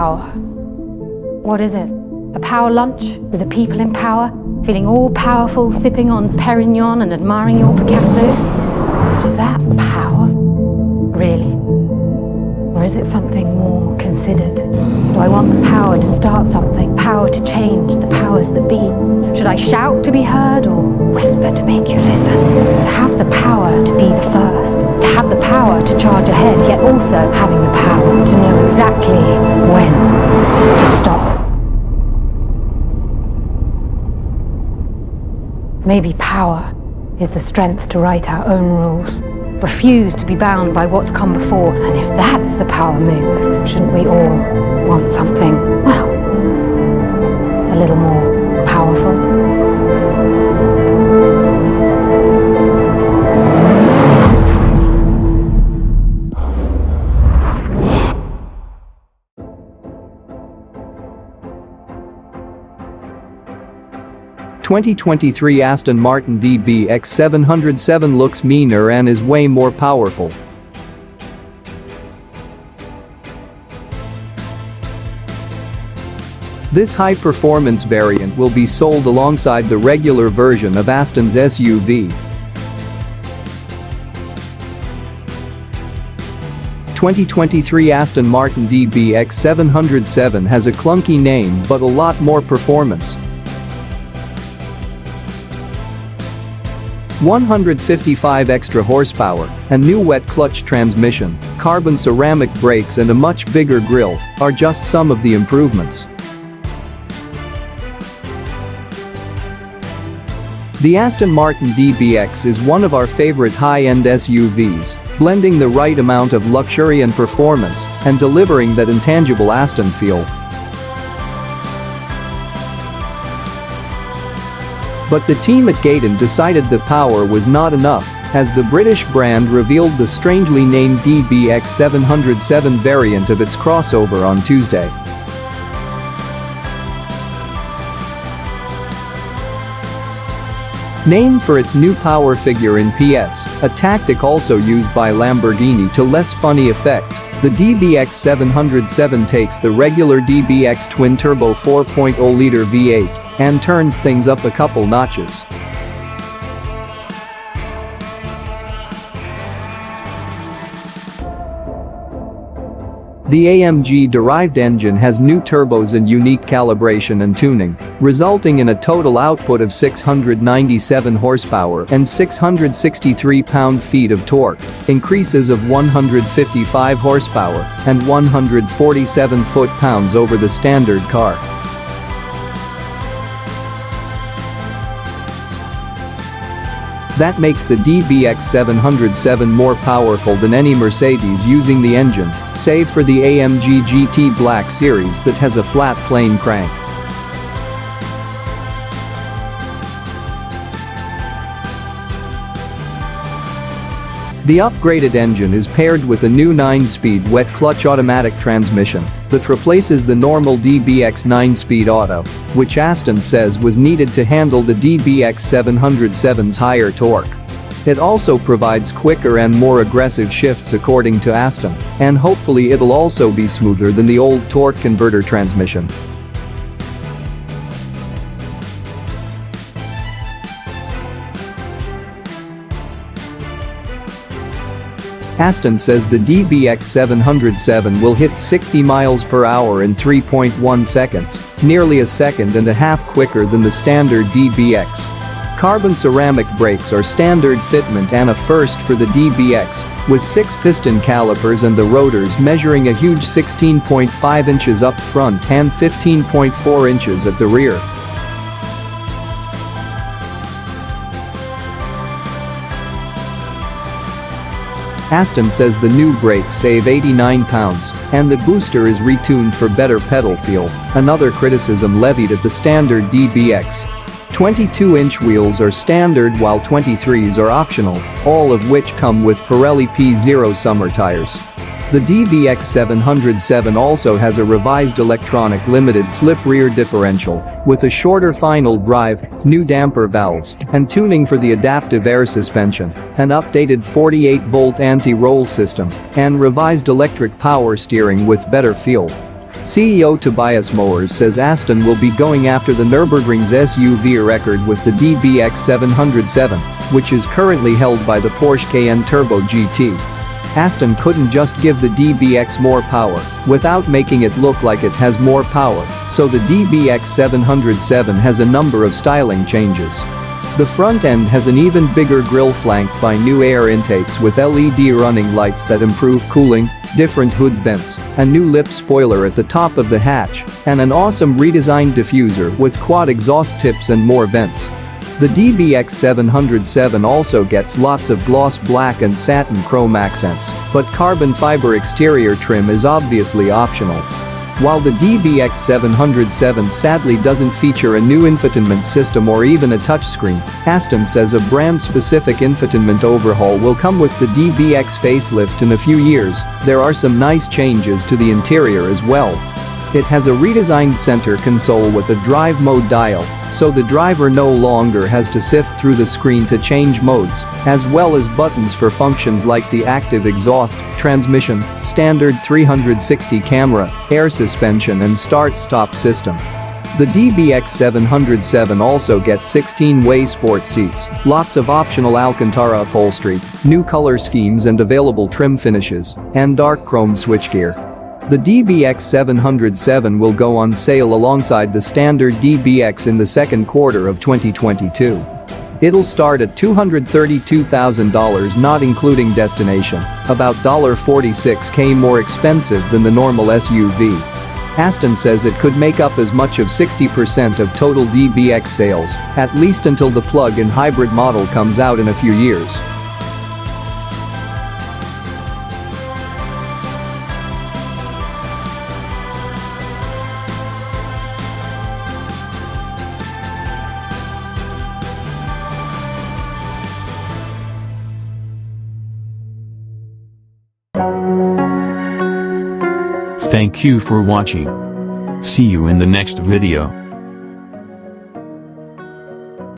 Power. What is it? A power lunch with the people in power, feeling all powerful, sipping on Perignon and admiring your Picassos? Is that power? Really? Or is it something more considered? Do I want the power to start something, power to change, the powers that be? Should I shout to be heard or whisper to make you listen? To have the power to be the first, to have the power to charge ahead, yet also having the power to know exactly when to stop. Maybe power is the strength to write our own rules, refuse to be bound by what's come before. And if that's the power move, shouldn't we all want something, well, a little more powerful? 2023 Aston Martin DBX707 looks meaner and is way more powerful. This high-performance variant will be sold alongside the regular version of Aston's SUV. 2023 Aston Martin DBX707 has a clunky name but a lot more performance. 155 extra horsepower, a new wet clutch transmission, carbon ceramic brakes and a much bigger grille are just some of the improvements. The Aston Martin DBX is one of our favorite high-end SUVs, blending the right amount of luxury and performance and delivering that intangible Aston feel. But the team at Gaydon decided the power was not enough, as the British brand revealed the strangely named DBX707 variant of its crossover on Tuesday. Named for its new power figure in PS, a tactic also used by Lamborghini to less funny effect, the DBX707 takes the regular DBX twin-turbo 4.0-liter V8 and turns things up a couple notches. The AMG-derived engine has new turbos and unique calibration and tuning, resulting in a total output of 697 horsepower and 663 pound-feet of torque, increases of 155 horsepower and 147 foot-pounds over the standard car. That makes the DBX707 more powerful than any Mercedes using the engine, save for the AMG GT Black Series that has a flat plane crank. The upgraded engine is paired with a new 9-speed wet clutch automatic transmission that replaces the normal DBX 9-speed auto, which Aston says was needed to handle the DBX707's higher torque. It also provides quicker and more aggressive shifts according to Aston, and hopefully it'll also be smoother than the old torque converter transmission. Aston says the DBX707 will hit 60 miles per hour in 3.1 seconds, nearly a second and a half quicker than the standard DBX. Carbon ceramic brakes are standard fitment and a first for the DBX, with 6 piston calipers and the rotors measuring a huge 16.5 inches up front and 15.4 inches at the rear. Aston says the new brakes save 89 pounds, and the booster is retuned for better pedal feel, another criticism levied at the standard DBX. 22-inch wheels are standard while 23s are optional, all of which come with Pirelli P0 summer tires. The DBX707 also has a revised electronic limited slip rear differential, with a shorter final drive, new damper valves, and tuning for the adaptive air suspension, an updated 48-volt anti-roll system, and revised electric power steering with better feel. CEO Tobias Mowers says Aston will be going after the Nürburgring's SUV record with the DBX707, which is currently held by the Porsche Cayenne Turbo GT. Aston couldn't just give the DBX more power without making it look like it has more power, so the DBX707 has a number of styling changes. The front end has an even bigger grille flanked by new air intakes with LED running lights that improve cooling, different hood vents, a new lip spoiler at the top of the hatch, and an awesome redesigned diffuser with quad exhaust tips and more vents. The DBX707 also gets lots of gloss black and satin chrome accents, but carbon fiber exterior trim is obviously optional. While the DBX707 sadly doesn't feature a new infotainment system or even a touchscreen, Aston says a brand-specific infotainment overhaul will come with the DBX facelift in a few years. There are some nice changes to the interior as well. It has a redesigned center console with a drive mode dial, so the driver no longer has to sift through the screen to change modes, as well as buttons for functions like the active exhaust, transmission, standard 360 camera, air suspension and start-stop system. The DBX707 also gets 16-way sport seats, lots of optional Alcantara upholstery, new color schemes and available trim finishes, and dark chrome switchgear. The DBX707 will go on sale alongside the standard DBX in the second quarter of 2022. It'll start at $232,000 not including destination, about $46K more expensive than the normal SUV. Aston says it could make up as much of 60% of total DBX sales, at least until the plug-in hybrid model comes out in a few years. Thank you for watching. See you in the next video.